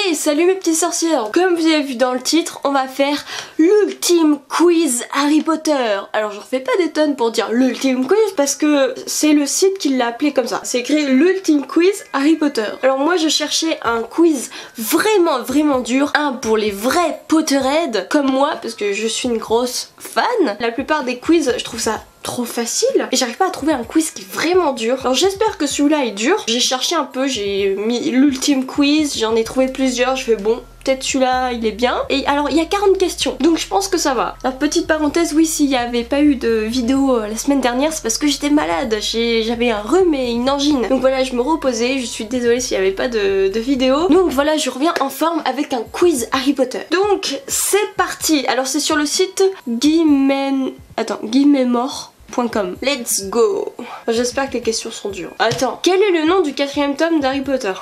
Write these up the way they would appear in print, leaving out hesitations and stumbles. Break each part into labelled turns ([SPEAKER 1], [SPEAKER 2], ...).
[SPEAKER 1] Hey, salut mes petites sorcières. Comme vous avez vu dans le titre, on va faire l'ultime quiz Harry Potter. Alors je refais pas des tonnes pour dire l'ultime quiz parce que c'est le site qui l'a appelé comme ça. C'est écrit l'ultime quiz Harry Potter. Alors moi je cherchais un quiz vraiment dur, un pour les vrais Potterheads comme moi parce que je suis une grosse fan. La plupart des quiz, je trouve ça trop facile et j'arrive pas à trouver un quiz qui est vraiment dur. Alors j'espère que celui-là est dur. J'ai cherché un peu, j'ai mis l'ultime quiz, j'en ai trouvé plusieurs, je fais bon, peut-être celui-là il est bien. Et alors il y a 40 questions, donc je pense que ça va. Alors petite parenthèse, oui, s'il n'y avait pas eu de vidéo la semaine dernière, c'est parce que j'étais malade, j'avais un rhume et une angine. Donc voilà, je me reposais, je suis désolée s'il n'y avait pas de vidéo. Donc voilà, je reviens en forme avec un quiz Harry Potter. Donc c'est parti. Alors c'est sur le site guillememort.com. Let's go. J'espère que les questions sont dures. Attends, quel est le nom du 4e tome d'Harry Potter?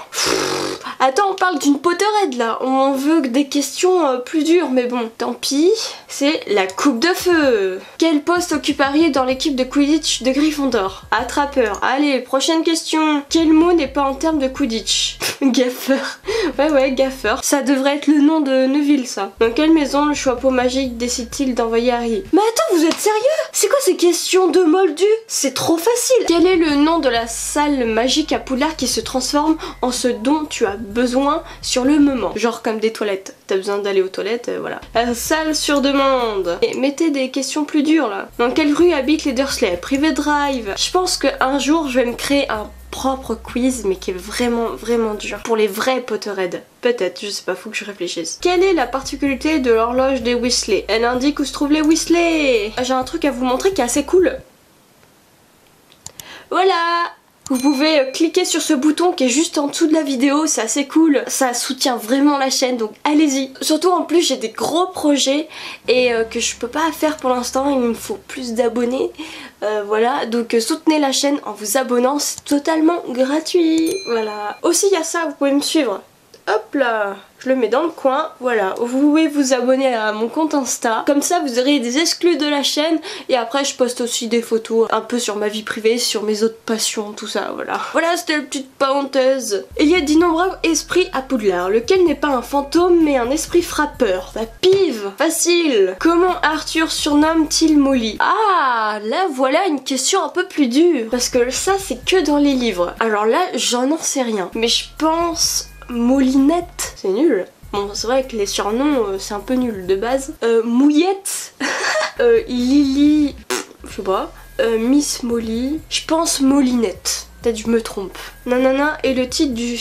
[SPEAKER 1] Attends, on parle d'une Potterhead là. On veut des questions plus dures, mais bon, tant pis. C'est la coupe de feu. Quel poste occupe Harry dans l'équipe de Quidditch de Gryffondor? Attrapeur. Allez, prochaine question. Quel mot n'est pas en termes de Quidditch? Gaffeur. Ouais, gaffeur. Ça devrait être le nom de Neville, ça. Dans quelle maison le chapeau magique décide-t-il d'envoyer Harry? Mais attends, vous êtes sérieux? C'est quoi ces questions de moldu? C'est trop facile. Quel est le nom de la salle magique à Poudlard qui se transforme en ce dont tu as besoin sur le moment? Genre comme des toilettes. T'as besoin d'aller aux toilettes, voilà. La salle sur demande. Et mettez des questions plus dures là. Dans quelle rue habitent les Dursley? Privé Drive. Je pense qu'un jour je vais me créer un propre quiz mais qui est vraiment dur pour les vrais Potterheads. Peut-être, je sais pas, faut que je réfléchisse. Quelle est la particularité de l'horloge des Weasley? Elle indique où se trouvent les Weasley. J'ai un truc à vous montrer qui est assez cool. Voilà. Vous pouvez cliquer sur ce bouton qui est juste en dessous de la vidéo, c'est assez cool, ça soutient vraiment la chaîne, donc allez-y. Surtout en plus j'ai des gros projets et que je peux pas faire pour l'instant, il me faut plus d'abonnés. Voilà, donc soutenez la chaîne en vous abonnant, c'est totalement gratuit. Voilà. Aussi il y a ça, vous pouvez me suivre. Hop là, je le mets dans le coin, voilà. Vous pouvez vous abonner à mon compte Insta, comme ça vous aurez des exclus de la chaîne. Et après je poste aussi des photos un peu sur ma vie privée, sur mes autres passions, tout ça, voilà. Voilà, c'était la petite parenthèse. Et il y a d'innombrables esprits à Poudlard, lequel n'est pas un fantôme mais un esprit frappeur. La pive, facile. Comment Arthur surnomme-t-il Molly? Ah, là voilà une question un peu plus dure, parce que ça c'est que dans les livres. Alors là j'en sais rien, mais je pense Molinette, c'est nul. Bon, c'est vrai que les surnoms, c'est un peu nul de base. Mouillette, Lily, je sais pas. Miss Molly, je pense Molinette. Peut-être je me trompe. Nanana est le titre du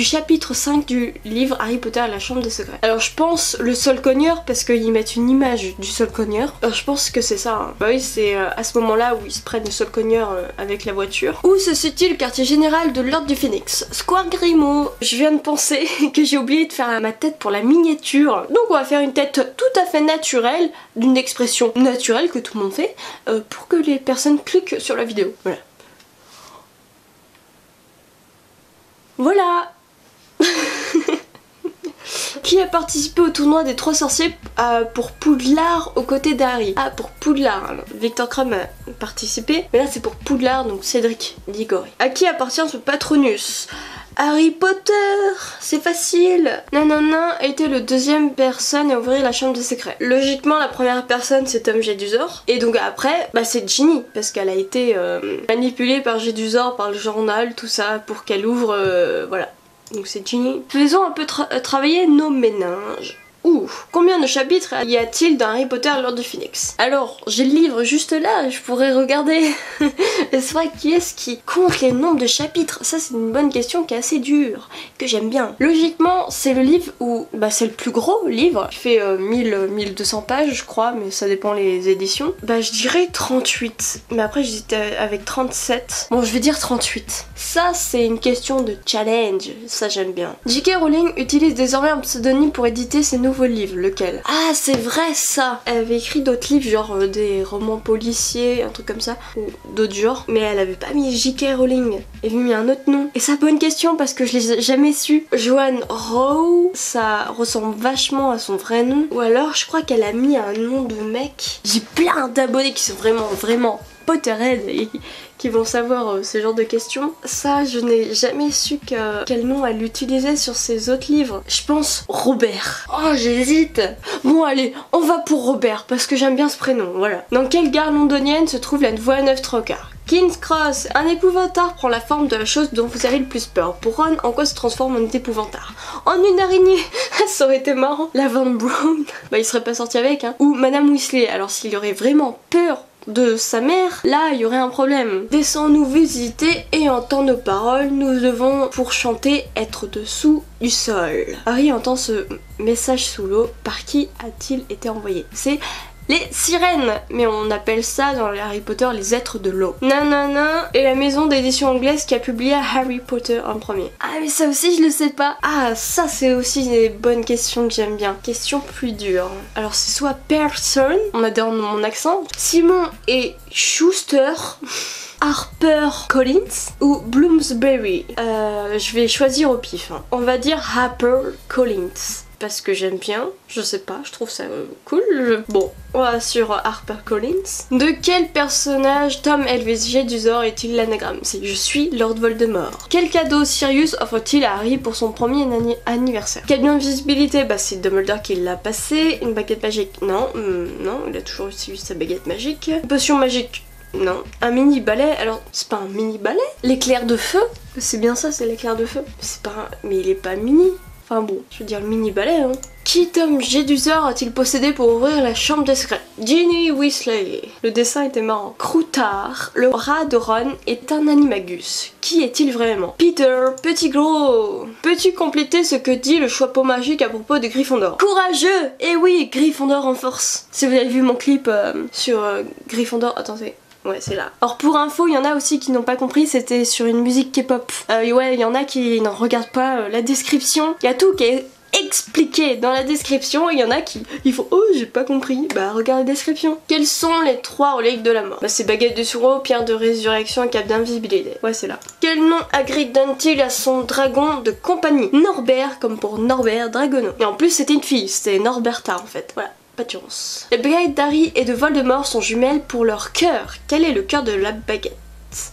[SPEAKER 1] chapitre 5 du livre Harry Potter et la chambre des secrets. Alors je pense le Solcogneur parce qu'ils mettent une image du Solcogneur. Alors je pense que c'est ça. Hein. Bah oui, c'est à ce moment-là où ils se prennent le Solcogneur avec la voiture. Où se situe le quartier général de l'Ordre du Phénix? Square Grimaud. Je viens de penser que j'ai oublié de faire ma tête pour la miniature. Donc on va faire une tête tout à fait naturelle, d'une expression naturelle que tout le monde fait, pour que les personnes cliquent sur la vidéo. Voilà. Voilà. Qui a participé au tournoi des 3 sorciers pour Poudlard aux côtés d'Harry? Ah, pour Poudlard. Alors, Victor Crumb a participé, mais là c'est pour Poudlard, donc Cédric Diggory. À qui appartient ce Patronus? Harry Potter, c'est facile. Nanana a été le 2e personne à ouvrir la chambre des secrets. Logiquement la première personne c'est Tom Jedusor. Et donc après bah c'est Ginny parce qu'elle a été manipulée par Jedusor, par le journal, tout ça pour qu'elle ouvre voilà. Donc c'est Ginny. Faisons un peu travailler nos méninges. Ouh, combien de chapitres y a-t-il dans Harry Potter lors du Phénix? Alors, j'ai le livre juste là, je pourrais regarder. C'est vrai, qui est-ce qui compte les nombres de chapitres? Ça c'est une bonne question qui est assez dure, que j'aime bien. Logiquement, c'est le livre où, bah c'est le plus gros livre, il fait 1200 pages je crois, mais ça dépend les éditions. Bah je dirais 38, mais après j'hésitais avec 37. Bon, je vais dire 38. Ça c'est une question de challenge, ça j'aime bien. J.K. Rowling utilise désormais un pseudonyme pour éditer ses nouveaux livres, lequel? Ah c'est vrai ça. Elle avait écrit d'autres livres genre des romans policiers, un truc comme ça, ou d'autres genres, mais elle avait pas mis J.K. Rowling, elle avait mis un autre nom. Et c'est pas une question parce que je l'ai jamais su. Joanne Rowe, ça ressemble vachement à son vrai nom, ou alors je crois qu'elle a mis un nom de mec. J'ai plein d'abonnés qui sont vraiment Potterheads et qui vont savoir ce genre de questions. Ça, je n'ai jamais su quel nom elle utilisait sur ses autres livres. Je pense Robert. Oh, j'hésite. Bon, allez, on va pour Robert parce que j'aime bien ce prénom, voilà. Dans quelle gare londonienne se trouve la voie 9 Trocars? King's Cross, un épouvantard prend la forme de la chose dont vous avez le plus peur. Pour Ron, en quoi se transforme un épouvantard? En une araignée. Ça aurait été marrant. La Van Brown, bah il serait pas sorti avec, hein. Ou Madame Weasley, alors s'il aurait vraiment peur de sa mère, là il y aurait un problème. Descends-nous visiter et entends nos paroles, nous devons pour chanter être dessous du sol. Harry entend ce message sous l'eau, par qui a-t-il été envoyé? C'est les sirènes, mais on appelle ça dans les Harry Potter les êtres de l'eau. Nanana, et la maison d'édition anglaise qui a publié Harry Potter en premier. Ah mais ça aussi je le sais pas. Ah ça c'est aussi des bonnes questions que j'aime bien. Questions plus dures. Alors c'est soit Pearson, on adore mon accent, Simon et Schuster, Harper Collins ou Bloomsbury. Je vais choisir au pif, hein. On va dire Harper Collins. Parce que j'aime bien, je sais pas, je trouve ça cool. Bon, on va sur Harper Collins. De quel personnage Tom Elvis Jedusor est-il l'anagramme? C'est je suis Lord Voldemort. Quel cadeau Sirius offre-t-il à Harry pour son premier anniversaire? Quelle invisibilité? Bah c'est Dumbledore qui l'a passé. Une baguette magique? Non, non, il a toujours utilisé sa baguette magique. Une potion magique? Non. Un mini balai? Alors, c'est pas un mini balai? L'éclair de feu? C'est bien ça, c'est l'éclair de feu. C'est pas un... Mais il est pas mini. Enfin bon, je veux dire le mini balai, hein. Qui Tom Jedusor a-t-il possédé pour ouvrir la chambre des secrets? Ginny Weasley. Le dessin était marrant. Croutard, le rat de Ron, est un animagus. Qui est-il vraiment? Peter Pettigrew. Peux-tu compléter ce que dit le chapeau magique à propos de Gryffondor? Courageux! Eh oui, Gryffondor en force. Si vous avez vu mon clip sur Gryffondor, attendez. Ouais, c'est là. Or pour info, il y en a aussi qui n'ont pas compris, c'était sur une musique K-pop. Ouais, il y en a qui ne regardent pas la description. Il y a tout qui est expliqué dans la description et il y en a qui ils font oh j'ai pas compris. Bah regarde la description. Quels sont les 3 reliques de la mort? Bah c'est baguette de sureau, pierre de résurrection et cape d'invisibilité. Ouais c'est là. Quel nom Hagrid donne-t-il à son dragon de compagnie? Norbert, comme pour Norbert Dragono. Et en plus c'était une fille, c'était Norberta en fait. Voilà. Pas de chance. Les baguettes d'Harry et de Voldemort sont jumelles pour leur cœur. Quel est le cœur de la baguette?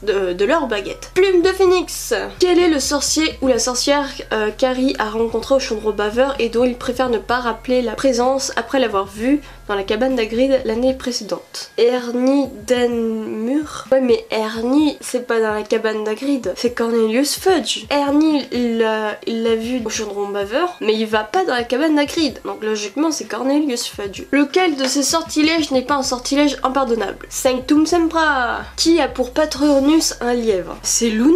[SPEAKER 1] De leur baguette. Plume de phénix. Quel est le sorcier ou la sorcière qu'Harry a rencontré au Chaudron Baveur et dont il préfère ne pas rappeler la présence après l'avoir vu dans la cabane d'Hagrid l'année précédente? Ernie Denmure. Ouais mais Ernie c'est pas dans la cabane d'Hagrid, c'est Cornelius Fudge. Ernie il l'a vu au Chaudron Baveur mais il va pas dans la cabane d'Hagrid, donc logiquement c'est Cornelius Fudge. Lequel de ces sortilèges n'est pas un sortilège impardonnable? Sanctum Sempra. Qui a pour patronus un lièvre? C'est Luna.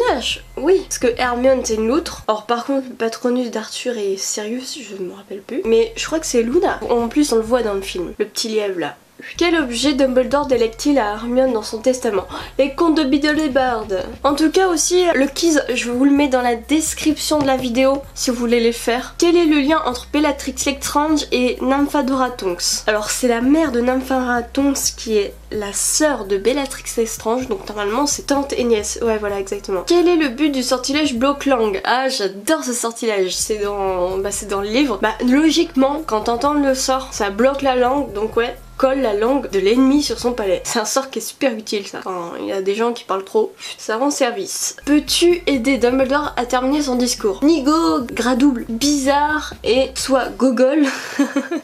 [SPEAKER 1] Oui, parce que Hermione c'est une loutre. Or par contre le patronus d'Arthur et Sirius je me rappelle plus, mais je crois que c'est Luna. En plus on le voit dans le film, le petit lièvre là. Quel objet Dumbledore délègue-t-il à Hermione dans son testament? Les contes de Biddelbard. En tout cas aussi, le quiz, je vous le mets dans la description de la vidéo si vous voulez les faire. Quel est le lien entre Bellatrix Lestrange et Nymphadora Tonks? Alors c'est la mère de Nymphadora Tonks qui est la sœur de Bellatrix Lestrange, donc normalement c'est tante et nièce. Ouais voilà exactement. Quel est le but du sortilège Bloc-Langue? Ah j'adore ce sortilège, c'est dans le livre. Bah logiquement quand t'entends le sort, ça bloque la langue, donc ouais. Colle la langue de l'ennemi sur son palais. C'est un sort qui est super utile ça. Enfin, il y a des gens qui parlent trop. Ça rend service. Peux-tu aider Dumbledore à terminer son discours? Nigo, Gradouble, Bizarre et soit Gogol.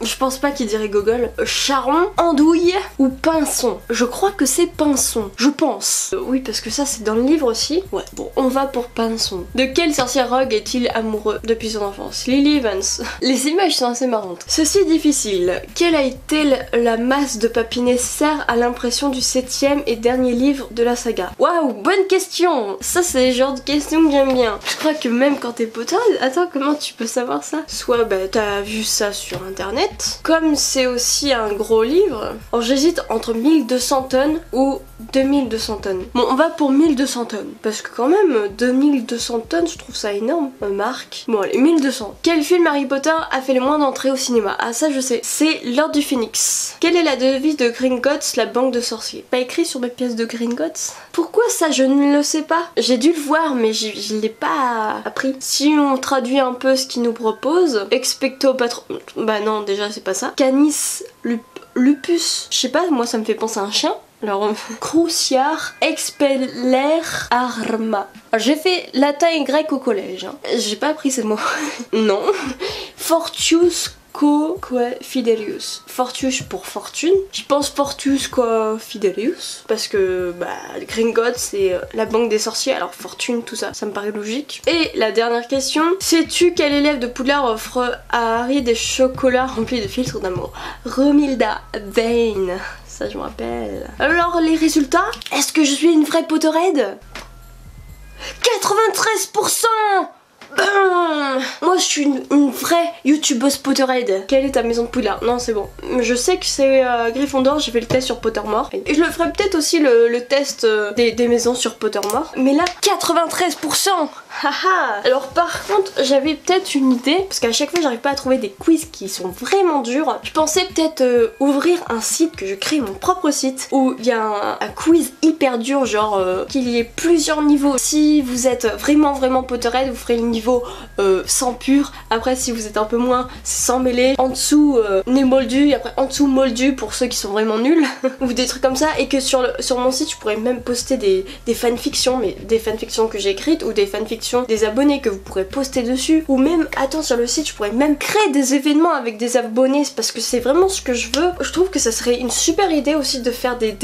[SPEAKER 1] Je pense pas qu'il dirait Gogol. Charron, Andouille ou Pinson? Je crois que c'est Pinson. Je pense. Oui parce que ça c'est dans le livre aussi. Ouais bon on va pour Pinson. De quelle sorcière rogue est-il amoureux depuis son enfance? Lily Evans. Les images sont assez marrantes. Ceci est difficile. Quelle a été la masse de papier nécessaire à l'impression du 7e et dernier livre de la saga? Waouh, bonne question. Ça c'est le genre de questions que j'aime bien. Je crois que même quand t'es potin, attends comment tu peux savoir ça? Soit bah t'as vu ça sur internet, comme c'est aussi un gros livre. Alors j'hésite entre 1200 tonnes ou 2200 tonnes. Bon on va pour 1200 tonnes, parce que quand même 2200 tonnes je trouve ça énorme. Marc. Bon allez 1200. Quel film Harry Potter a fait le moins d'entrées au cinéma? Ah ça je sais, c'est L'Ordre du Phénix. Quelle est la devise de Gringotts, la banque de sorciers? Pas écrit sur mes pièces de Gringotts. Pourquoi ça je ne le sais pas? J'ai dû le voir mais je l'ai pas appris. Si on traduit un peu ce qu'il nous propose, expecto patron... Bah non déjà c'est pas ça. Canis lupus. Je sais pas, moi ça me fait penser à un chien. Alors, cruciar expeller arma. J'ai fait latin et grec au collège. Hein. J'ai pas appris ces mots. Non. Fortius quoi Fidelius. Fortius pour fortune. Je pense Fortius quoi Fidelius. Parce que bah Gringotts c'est la banque des sorciers, alors fortune tout ça, ça me paraît logique. Et la dernière question, sais-tu quel élève de Poudlard offre à Harry des chocolats remplis de filtres d'amour? Romilda Vane. Ça je me rappelle. Alors les résultats, est-ce que je suis une vraie Potterhead? 93%. Moi je suis une vraie youtubeuse Potterhead. Quelle est ta maison de Poudlard? Non c'est bon. Je sais que c'est Gryffondor, j'ai fait le test sur Pottermore. Et je le ferai peut-être aussi le test des maisons sur Pottermore. Mais là 93%. Haha. Alors par contre j'avais peut-être une idée, parce qu'à chaque fois j'arrive pas à trouver des quiz qui sont vraiment durs. Je pensais peut-être ouvrir un site, que je crée mon propre site, où il y a un quiz hyper dur, genre qu'il y ait plusieurs niveaux. Si vous êtes vraiment Potterhead, vous ferez le niveau sans pur. Après si vous êtes un peu moins, c'est sans mêler. En dessous né moldu, et après en dessous moldu pour ceux qui sont vraiment nuls. Ou des trucs comme ça. Et que sur mon site je pourrais même poster des fanfictions, mais des fanfictions que j'ai écrites, ou des fanfictions des abonnés que vous pourrez poster dessus, ou même, attends, sur le site je pourrais même créer des événements avec des abonnés, parce que c'est vraiment ce que je veux. Je trouve que ça serait une super idée aussi de faire des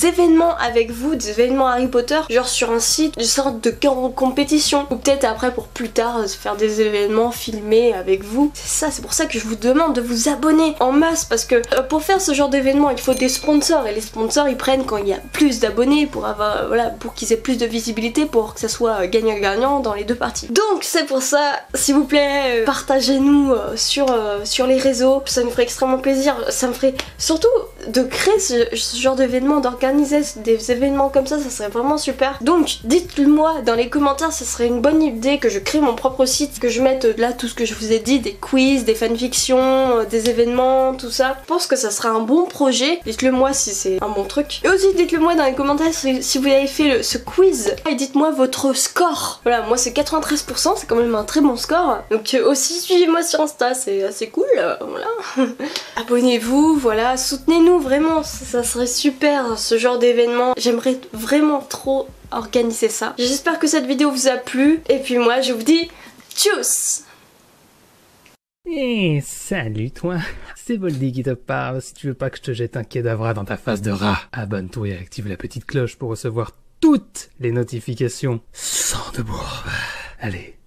[SPEAKER 1] événements avec vous, des événements Harry Potter, genre sur un site, une sorte de compétition, ou peut-être après pour plus tard faire des événements filmés avec vous. C'est ça, c'est pour ça que je vous demande de vous abonner en masse, parce que pour faire ce genre d'événement il faut des sponsors, et les sponsors ils prennent quand il y a plus d'abonnés pour avoir, voilà, pour qu'ils aient plus de visibilité, pour que ça soit gagnant-gagnant dans les deux parties. Donc c'est pour ça, s'il vous plaît, partagez-nous sur les réseaux, ça nous ferait extrêmement plaisir. Ça me ferait surtout de créer ce genre d'événement, d'organiser des événements comme ça serait vraiment super. Donc dites-le-moi dans les commentaires, ça serait une bonne idée que je crée mon propre site, que je mette là tout ce que je vous ai dit, des quiz, des fanfictions, des événements, tout ça. Je pense que ça sera un bon projet. Dites-le moi si c'est un bon truc. Et aussi dites-le moi dans les commentaires si vous avez fait ce quiz. Et dites-moi votre score. Voilà, moi c'est 93%, c'est quand même un très bon score. Donc aussi suivez-moi sur Insta, c'est assez cool, voilà. Abonnez-vous, voilà, soutenez-nous vraiment, ça serait super ce genre d'événement. J'aimerais vraiment trop organiser ça. J'espère que cette vidéo vous a plu, et puis moi je vous dis tchuss.
[SPEAKER 2] Eh, salut toi, c'est Voldy qui te parle. Si tu veux pas que je te jette un kedavra dans ta face de rat, abonne-toi et active la petite cloche pour recevoir toutes les notifications. Sang de bourbe. Allez,